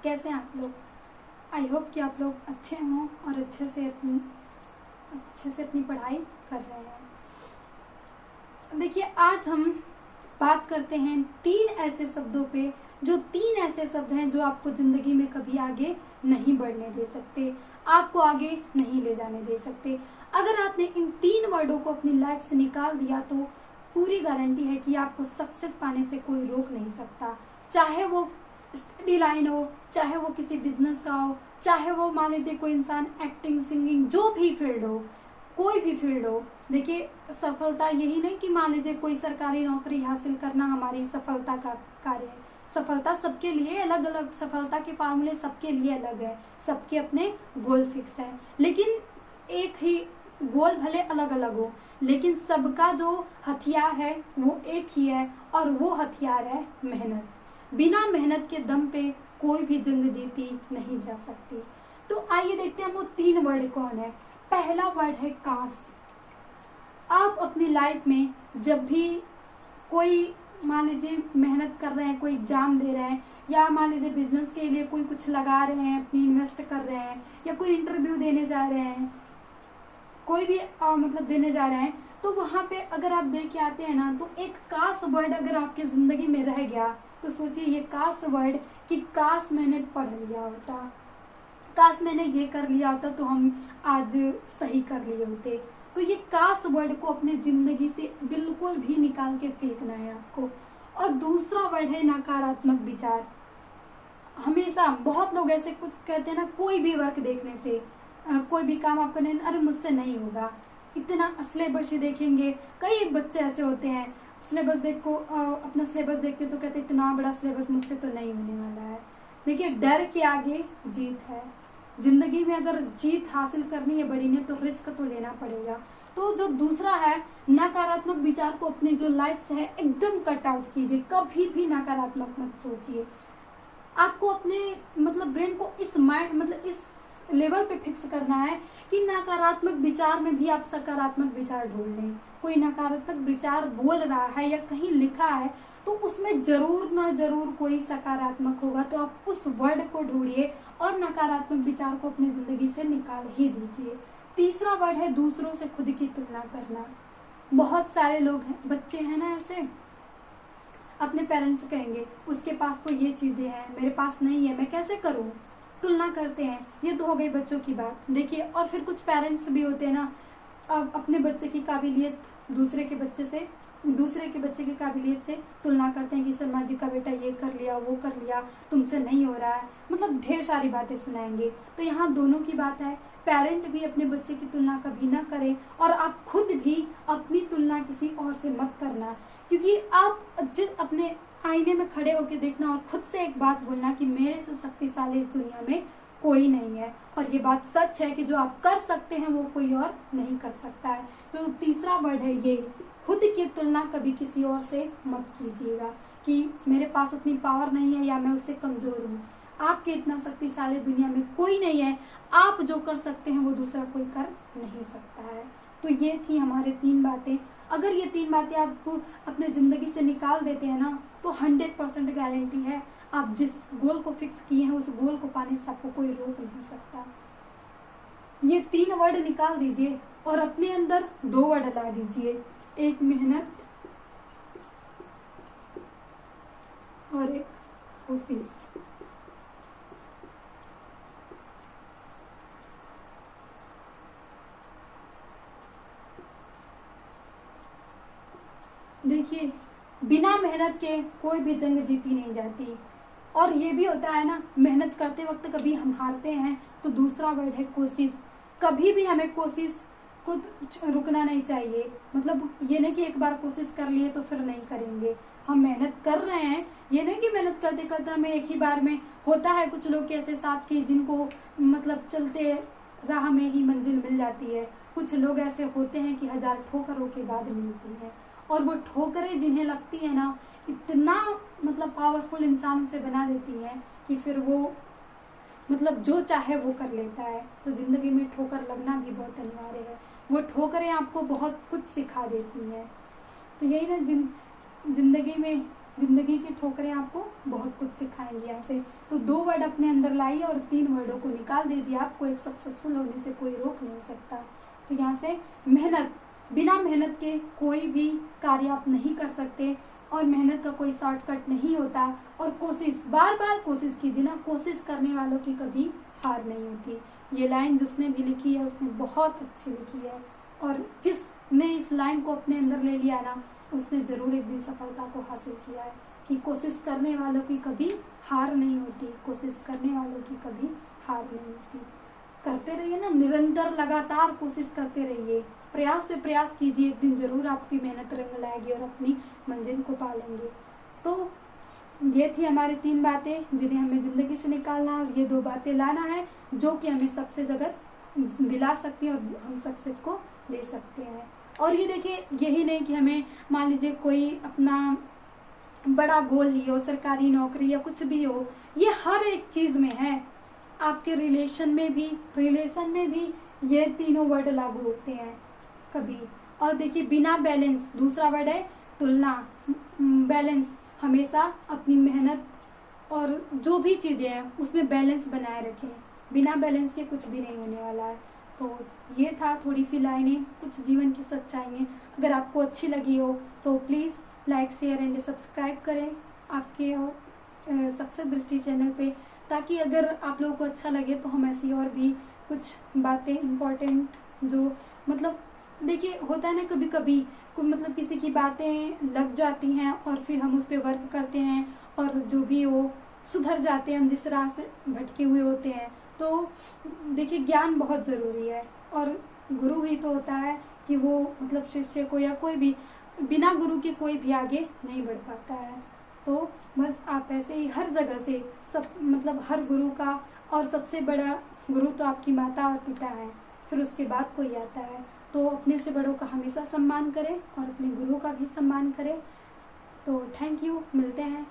कैसे हैं आप लोग। आई होप कि आप लोग अच्छे हों और अच्छे से अपनी पढ़ाई कर रहे हैं। देखिए, आज हम बात करते हैं 3 ऐसे शब्दों पे, जो 3 ऐसे शब्द हैं जो आपको ज़िंदगी में कभी आगे नहीं बढ़ने दे सकते, आपको आगे नहीं ले जाने दे सकते। अगर आपने इन 3 वर्डों को अपनी लाइफ से निकाल दिया तो पूरी गारंटी है कि आपको सक्सेस पाने से कोई रोक नहीं सकता। चाहे वो स्टडी लाइन हो, चाहे वो किसी बिजनेस का हो, चाहे वो मान लीजिए कोई इंसान एक्टिंग, सिंगिंग, जो भी फील्ड हो, कोई भी फील्ड हो। देखिए, सफलता यही नहीं कि मान लीजिए कोई सरकारी नौकरी हासिल करना हमारी सफलता का कार्य है। सफलता सबके लिए अलग अलग, सफलता के फार्मूले सबके लिए अलग है, सबके अपने गोल फिक्स है। लेकिन एक ही गोल भले अलग अलग हो, लेकिन सबका जो हथियार है वो एक ही है, और वो हथियार है मेहनत। बिना मेहनत के दम पे कोई भी जंग जीती नहीं जा सकती। तो आइए देखते हैं वो 3 वर्ड कौन है। पहला वर्ड है काश। आप अपनी लाइफ में जब भी कोई मान लीजिए मेहनत कर रहे हैं, कोई एग्जाम दे रहे हैं, या मान लीजिए बिजनेस के लिए कोई कुछ लगा रहे हैं, अपनी इन्वेस्ट कर रहे हैं, या कोई इंटरव्यू देने जा रहे हैं, कोई भी मतलब देने जा रहे हैं, तो वहाँ पे अगर आप दे के आते हैं ना, तो एक काश वर्ड अगर आपकी ज़िंदगी में रह गया तो सोचिए ये काश वर्ड कि काश मैंने पढ़ लिया होता, काश मैंने ये कर लिया होता तो हम आज सही कर लिए होते। तो ये काश वर्ड को अपने ज़िंदगी से बिल्कुल भी निकाल के फेंकना है आपको। और दूसरा वर्ड है नकारात्मक विचार। हमेशा बहुत लोग ऐसे कुछ कहते हैं ना, कोई भी वर्क देखने से, कोई भी काम आप करने, अरे मुझसे नहीं होगा, इतना सिलेबस ही देखेंगे। कई बच्चे ऐसे होते हैं, सिलेबस अपना सिलेबस देखते तो कहते इतना बड़ा सिलेबस मुझसे तो नहीं होने वाला है। देखिए, डर के आगे जीत है। जिंदगी में अगर जीत हासिल करनी है बड़ी ने, तो रिस्क तो लेना पड़ेगा। तो जो दूसरा है, नकारात्मक विचार को अपनी जो लाइफ से है एकदम कट आउट कीजिए। कभी भी नकारात्मक मत सोचिए। आपको अपने मतलब ब्रेन को इस माइंड मतलब इस लेवल पे फिक्स करना है कि नकारात्मक विचार में भी आप सकारात्मक विचार ढूंढ लें। कोई नकारात्मक विचार बोल रहा है या कहीं लिखा है, तो उसमें जरूर ना जरूर कोई सकारात्मक होगा। तो आप उस वर्ड को ढूंढिए और नकारात्मक विचार को अपनी जिंदगी से निकाल ही दीजिए। तीसरा वर्ड है दूसरों से खुद की तुलना करना। बहुत सारे लोग हैं, बच्चे हैं ना ऐसे, अपने पेरेंट्स कहेंगे उसके पास तो ये चीज़ें हैं, मेरे पास नहीं है, मैं कैसे करूँ, तुलना करते हैं। ये तो हो गई बच्चों की बात। देखिए, और फिर कुछ पेरेंट्स भी होते हैं ना, अब अपने बच्चे की काबिलियत दूसरे के बच्चे की काबिलियत से तुलना करते हैं कि शर्मा जी का बेटा ये कर लिया, वो कर लिया, तुमसे नहीं हो रहा है, मतलब ढेर सारी बातें सुनाएंगे। तो यहाँ दोनों की बात है, पेरेंट भी अपने बच्चे की तुलना कभी ना करें, और आप खुद भी अपनी तुलना किसी और से मत करना। क्योंकि आप अपने आईने में खड़े होकर देखना और खुद से एक बात बोलना कि मेरे से शक्तिशाली इस दुनिया में कोई नहीं है। और ये बात सच है कि जो आप कर सकते हैं वो कोई और नहीं कर सकता है। तो तीसरा वर्ड है ये, खुद की तुलना कभी किसी और से मत कीजिएगा कि मेरे पास उतनी पावर नहीं है या मैं उससे कमज़ोर हूँ। आपके इतना शक्तिशाली दुनिया में कोई नहीं है। आप जो कर सकते हैं वो दूसरा कोई कर नहीं सकता है। तो ये थी हमारे 3 बातें। अगर ये 3 बातें आप अपने ज़िंदगी से निकाल देते हैं ना, तो 100% गारंटी है आप जिस गोल को फिक्स किए हैं उस गोल को पाने से आपको कोई रोक नहीं सकता। ये 3 वर्ड निकाल दीजिए और अपने अंदर 2 वर्ड ला दीजिए, एक मेहनत और एक कोशिश। देखिए, बिना मेहनत के कोई भी जंग जीती नहीं जाती। और ये भी होता है ना, मेहनत करते वक्त कभी हम हारते हैं, तो दूसरा वर्ड है कोशिश। कभी भी हमें कोशिश को रुकना नहीं चाहिए। मतलब ये नहीं कि एक बार कोशिश कर लिए तो फिर नहीं करेंगे। हम मेहनत कर रहे हैं, ये नहीं कि मेहनत करते करते हमें एक ही बार में। होता है कुछ लोग ऐसे साथ के जिनको मतलब चलते राह में ही मंजिल मिल जाती है। कुछ लोग ऐसे होते हैं कि 1000 ठोकरों के बाद मिलती है। और वो ठोकरें जिन्हें लगती है ना, इतना मतलब पावरफुल इंसान से बना देती हैं कि फिर वो मतलब जो चाहे वो कर लेता है। तो ज़िंदगी में ठोकर लगना भी बहुत अनिवार्य है। वो ठोकरें आपको बहुत कुछ सिखा देती हैं। तो यही ना, ज़िंदगी में ज़िंदगी की ठोकरें आपको बहुत कुछ सिखाएंगी ऐसे। तो 2 वर्ड अपने अंदर लाइए और 3 वर्डों को निकाल दीजिए। आपको एक सक्सेसफुल होने से कोई रोक नहीं सकता। तो यहाँ से मेहनत, बिना मेहनत के कोई भी कार्य आप नहीं कर सकते, और मेहनत का कोई शॉर्टकट नहीं होता। और कोशिश, बार बार कोशिश कीजिए ना, कोशिश करने वालों की कभी हार नहीं होती। ये लाइन जिसने भी लिखी है उसने बहुत अच्छी लिखी है, और जिसने इस लाइन को अपने अंदर ले लिया ना, उसने ज़रूर एक दिन सफलता को हासिल किया है। कि कोशिश करने वालों की कभी हार नहीं होती, कोशिश करने वालों की कभी हार नहीं होती। करते रहिए ना, निरंतर लगातार कोशिश करते रहिए, प्रयास पे प्रयास कीजिए, एक दिन ज़रूर आपकी मेहनत रंग लाएगी और अपनी मंजिल को पा लेंगे। तो ये थी हमारी 3 बातें जिन्हें हमें ज़िंदगी से निकालना, और ये 2 बातें लाना है जो कि हमें सक्सेस अगर दिला सकती है और हम सक्सेस को ले सकते हैं। और ये देखिए, यही नहीं कि हमें मान लीजिए कोई अपना बड़ा गोल ही हो, सरकारी नौकरी या कुछ भी हो, ये हर एक चीज़ में है। आपके रिलेशन में भी ये तीनों वर्ड लागू होते हैं कभी। और देखिए, बिना बैलेंस, दूसरा वर्ड है तुलना, बैलेंस, हमेशा अपनी मेहनत और जो भी चीज़ें हैं उसमें बैलेंस बनाए रखें। बिना बैलेंस के कुछ भी नहीं होने वाला है। तो ये था थोड़ी सी लाइनें, कुछ जीवन की सच्चाइयाँ। अगर आपको अच्छी लगी हो तो please like, share and subscribe करें आपके और सक्सेस दृष्टि चैनल पे, ताकि अगर आप लोगों को अच्छा लगे तो हम ऐसी और भी कुछ बातें इम्पोर्टेंट, जो मतलब देखिए होता है ना कभी कभी मतलब किसी की बातें लग जाती हैं और फिर हम उस पर वर्क करते हैं और जो भी हो सुधर जाते हैं, हम जिस राह से भटके हुए होते हैं। तो देखिए, ज्ञान बहुत ज़रूरी है, और गुरु ही तो होता है कि वो मतलब शिष्य को या कोई भी, बिना गुरु के कोई भी आगे नहीं बढ़ पाता है। तो बस आप ऐसे ही हर जगह से सब मतलब हर गुरु का, और सबसे बड़ा गुरु तो आपकी माता और पिता है, फिर उसके बाद कोई आता है। तो अपने से बड़ों का हमेशा सम्मान करें और अपने गुरु का भी सम्मान करें। तो थैंक यू, मिलते हैं।